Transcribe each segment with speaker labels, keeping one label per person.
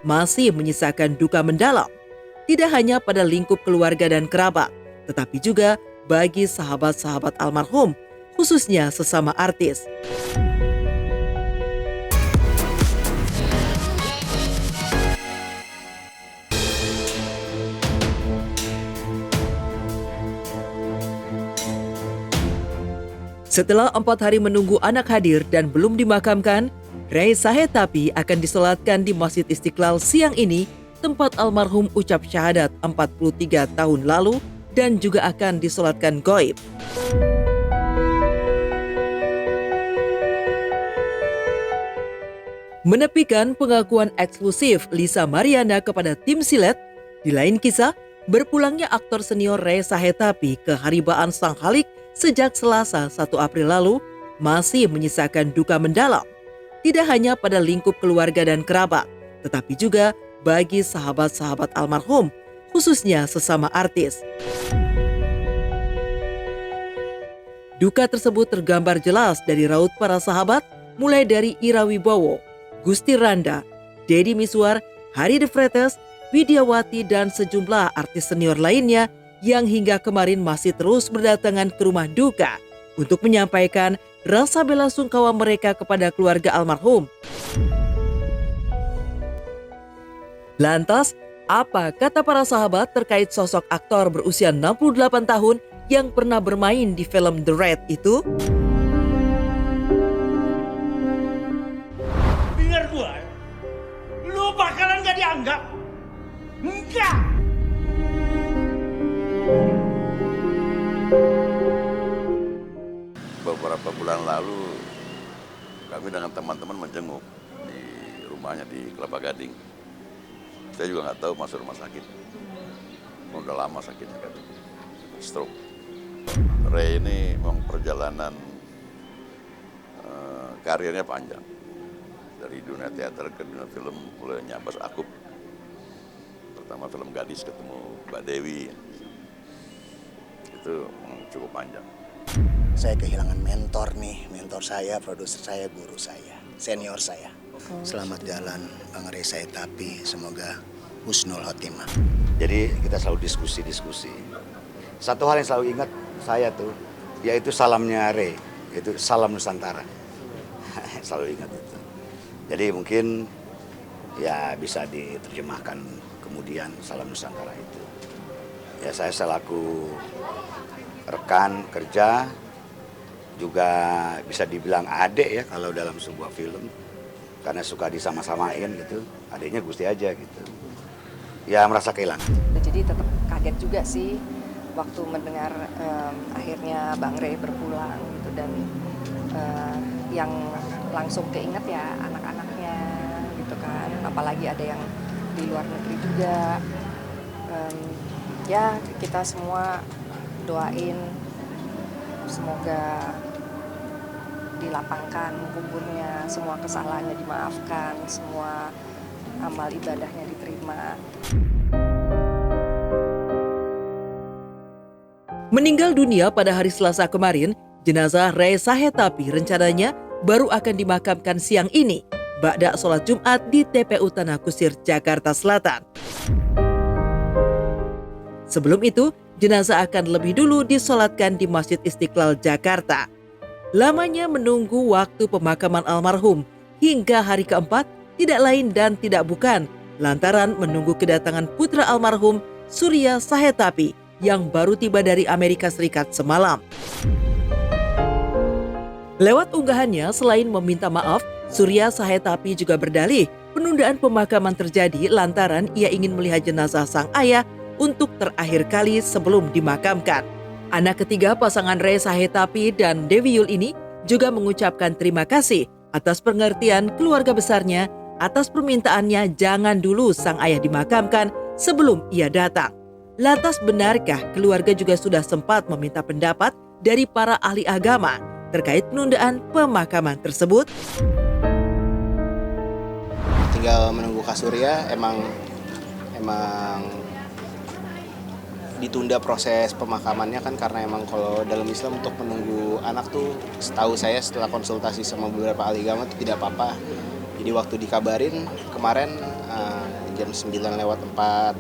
Speaker 1: masih menyisakan duka mendalam. Tidak hanya pada lingkup keluarga dan kerabat, tetapi juga bagi sahabat-sahabat almarhum, khususnya sesama artis. Setelah 4 hari menunggu anak hadir dan belum dimakamkan, Rey Sahetapi akan disolatkan di Masjid Istiqlal siang ini, tempat almarhum ucap syahadat 43 tahun lalu, dan juga akan disolatkan gaib. Menepikan pengakuan eksklusif Lisa Mariana kepada tim silet, di lain kisah, berpulangnya aktor senior Rey Sahetapi ke haribaan Sang Khalik sejak Selasa 1 April lalu masih menyisakan duka mendalam. Tidak hanya pada lingkup keluarga dan kerabat, tetapi juga bagi sahabat-sahabat almarhum, khususnya sesama artis. Duka tersebut tergambar jelas dari raut para sahabat, mulai dari Ira Wibowo, Gusti Randa, Deddy Miswar, Hari De Vretes, Widiawati, dan sejumlah artis senior lainnya yang hingga kemarin masih terus berdatangan ke rumah duka untuk menyampaikan rasa bela sungkawa mereka kepada keluarga almarhum. Lantas, apa kata para sahabat terkait sosok aktor berusia 68 tahun yang pernah bermain di film The Raid itu?
Speaker 2: Dengar gua, lu bakalan gak dianggap. Enggak!
Speaker 3: Beberapa bulan lalu kami dengan teman-teman menjenguk di rumahnya di Kelapa Gading. Saya juga nggak tahu masuk rumah sakit. Udah lama sakitnya kan, stroke. Rey ini memang perjalanan karirnya panjang. Dari dunia teater ke dunia film, mulai nyabas akup. Pertama film Gadis ketemu Mbak Dewi. Itu cukup panjang.
Speaker 4: Saya kehilangan mentor nih, mentor saya, produser saya, guru saya, senior saya. Selamat jalan Bang Rey Sahetapi, semoga husnul khotimah.
Speaker 5: Jadi kita selalu diskusi. Satu hal yang selalu ingat saya tuh, yaitu salamnya Rey, yaitu salam Nusantara. Selalu ingat itu. Jadi mungkin ya bisa diterjemahkan kemudian salam Nusantara itu. Ya saya selaku rekan kerja, juga bisa dibilang adik ya kalau dalam sebuah film, karena suka disama-samain gitu, adiknya Gusti aja gitu. Ya merasa kehilangan.
Speaker 6: Jadi tetap kaget juga sih waktu mendengar akhirnya Bang Rey berpulang gitu, dan yang langsung keinget ya anak-anaknya gitu kan, apalagi ada yang di luar negeri juga. Ya kita semua doain semoga dilapangkan kuburnya, semua kesalahannya dimaafkan, semua amal ibadahnya diterima.
Speaker 1: Meninggal dunia pada hari Selasa kemarin, jenazah Rey Sahetapi rencananya baru akan dimakamkan siang ini, ba'da sholat Jumat di TPU Tanah Kusir, Jakarta Selatan. Sebelum itu, jenazah akan lebih dulu disolatkan di Masjid Istiqlal, Jakarta. Lamanya menunggu waktu pemakaman almarhum hingga hari keempat tidak lain dan tidak bukan lantaran menunggu kedatangan putra almarhum Surya Sahetapi yang baru tiba dari Amerika Serikat semalam. Lewat unggahannya, selain meminta maaf, Surya Sahetapi juga berdalih penundaan pemakaman terjadi lantaran ia ingin melihat jenazah sang ayah untuk terakhir kali sebelum dimakamkan. Anak ketiga pasangan Rey Sahetapi dan Dewi Yul ini juga mengucapkan terima kasih atas pengertian keluarga besarnya atas permintaannya jangan dulu sang ayah dimakamkan sebelum ia datang. Lantas benarkah keluarga juga sudah sempat meminta pendapat dari para ahli agama terkait penundaan pemakaman tersebut?
Speaker 7: Tinggal menunggu Kak Surya, emang ditunda proses pemakamannya kan, karena emang kalau dalam Islam untuk menunggu anak tuh setahu saya setelah konsultasi sama beberapa ahli agama itu tidak apa-apa. Jadi waktu dikabarin kemarin jam 9:04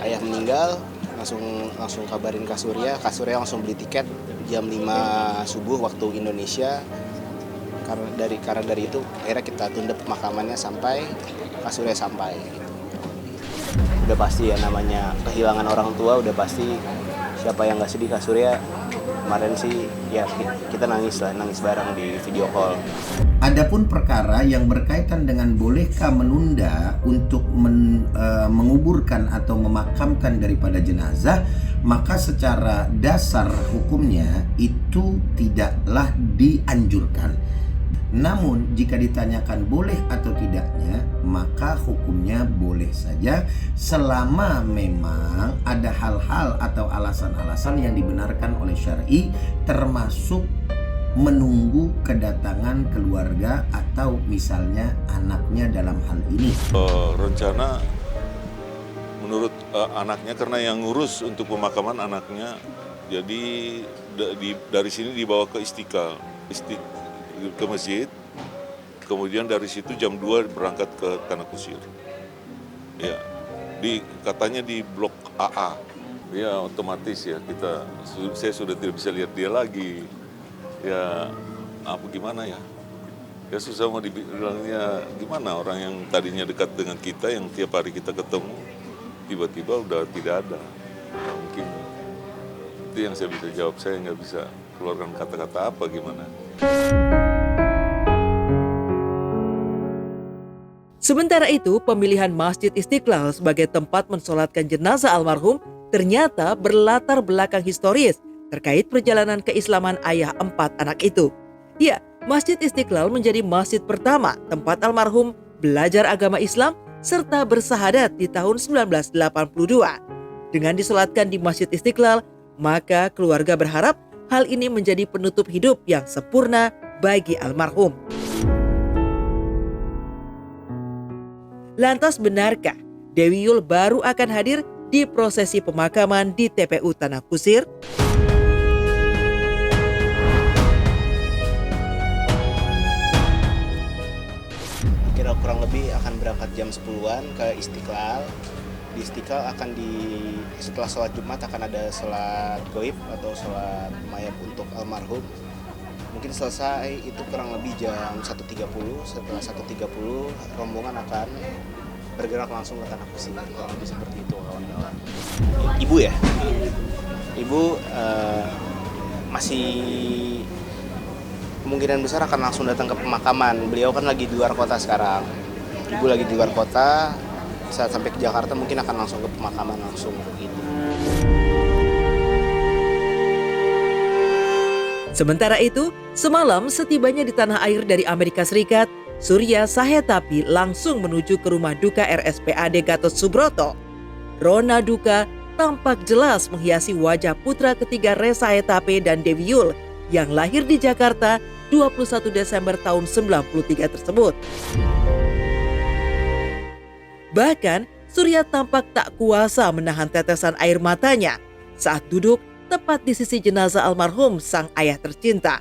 Speaker 7: ayah meninggal, langsung kabarin Kak Surya langsung beli tiket jam 5 subuh waktu Indonesia. Karena dari itu akhirnya kita tunda pemakamannya sampai Kak Surya sampai. Udah pasti ya, namanya kehilangan orang tua udah pasti, siapa yang nggak sedih. Kak Surya kemarin sih ya kita nangis bareng di video call.
Speaker 8: Adapun perkara yang berkaitan dengan bolehkah menunda untuk menguburkan atau memakamkan daripada jenazah, maka secara dasar hukumnya itu tidaklah dianjurkan. Namun jika ditanyakan boleh atau tidaknya, maka hukumnya boleh saja selama memang ada hal-hal atau alasan-alasan yang dibenarkan oleh syar'i, termasuk menunggu kedatangan keluarga atau misalnya anaknya dalam hal ini.
Speaker 9: Rencana menurut anaknya, karena yang ngurus untuk pemakaman anaknya, jadi dari sini dibawa ke Istiqlal, ke masjid, kemudian dari situ jam 2 berangkat ke Tanah Kusir. Ya, katanya di blok AA. Ya otomatis ya saya sudah tidak bisa lihat dia lagi. Ya apa gimana ya? Ya susah mau dibilangnya gimana, orang yang tadinya dekat dengan kita, yang tiap hari kita ketemu, tiba-tiba udah tidak ada. Nah, mungkin itu yang saya bisa jawab, saya nggak bisa keluarkan kata-kata apa gimana.
Speaker 1: Sementara itu, pemilihan Masjid Istiqlal sebagai tempat mensolatkan jenazah almarhum ternyata berlatar belakang historis terkait perjalanan keislaman ayah 4 anak itu. Ya, Masjid Istiqlal menjadi masjid pertama tempat almarhum belajar agama Islam serta bersahadat di tahun 1982. Dengan disolatkan di Masjid Istiqlal, maka keluarga berharap hal ini menjadi penutup hidup yang sempurna bagi almarhum. Lantas benarkah Dewi Yul baru akan hadir di prosesi pemakaman di TPU Tanah Kusir?
Speaker 7: Kira kurang lebih akan berangkat jam 10-an ke Istiqlal. Di Istiqlal setelah sholat Jumat akan ada sholat goib atau sholat mayat untuk almarhum. Mungkin selesai itu kurang lebih jam 1.30. Setelah 1.30 rombongan akan bergerak langsung ke Tanah Kusir. Kurang lebih seperti itu kawan-kawan. Ibu ya? Ibu masih kemungkinan besar akan langsung datang ke pemakaman. Beliau kan lagi di luar kota sekarang. Ibu lagi di luar kota. Saat sampai ke Jakarta mungkin akan langsung ke pemakaman langsung gitu.
Speaker 1: Sementara itu, semalam setibanya di tanah air dari Amerika Serikat, Surya Sahetapi langsung menuju ke rumah duka RSPAD Gatot Subroto. Rona duka tampak jelas menghiasi wajah putra ketiga Reza Sahetapi dan Dewi Yul yang lahir di Jakarta 21 Desember tahun 93 tersebut. Bahkan, Surya tampak tak kuasa menahan tetesan air matanya saat duduk tepat di sisi jenazah almarhum sang ayah tercinta.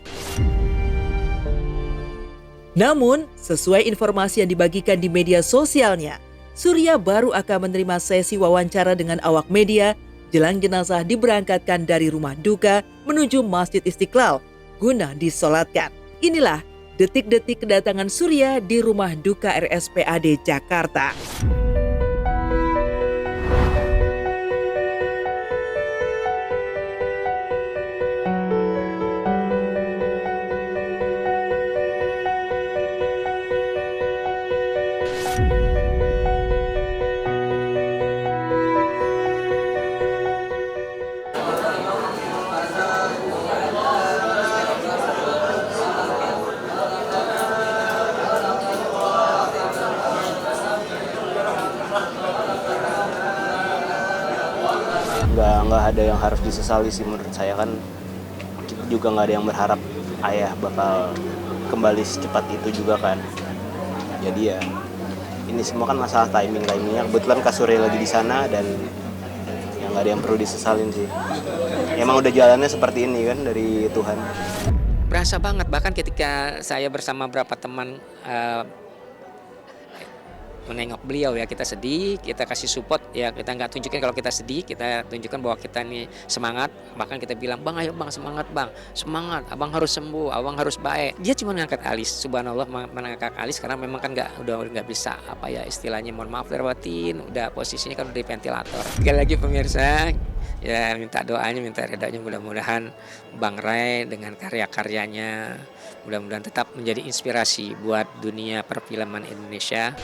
Speaker 1: Namun, sesuai informasi yang dibagikan di media sosialnya, Surya baru akan menerima sesi wawancara dengan awak media jelang jenazah diberangkatkan dari rumah duka menuju Masjid Istiqlal guna disolatkan. Inilah detik-detik kedatangan Surya di rumah duka RSPAD Jakarta.
Speaker 7: Nggak ada yang harus disesali sih menurut saya, kan kita juga nggak ada yang berharap ayah bakal kembali secepat itu juga kan. Jadi ya ini semua kan masalah timingnya. Kebetulan Kak Surya lagi di sana dan ya nggak ada yang perlu disesalin sih. Emang udah jalannya seperti ini kan dari Tuhan.
Speaker 10: Berasa banget, bahkan ketika saya bersama beberapa teman menengok beliau ya, kita sedih, kita kasih support ya, kita nggak tunjukin kalau kita sedih, kita tunjukkan bahwa kita ini semangat, bahkan kita bilang bang ayo bang semangat bang, semangat, abang harus sembuh, abang harus baik. Dia cuma ngangkat alis, subhanallah mengangkat alis karena memang kan udah nggak bisa apa ya istilahnya, mohon maaf lahir batin, udah posisinya kan udah di ventilator. Sekali lagi pemirsa, ya minta doanya, minta redanya, mudah-mudahan Bang Ray dengan karya-karyanya mudah-mudahan tetap menjadi inspirasi buat dunia perfilman Indonesia.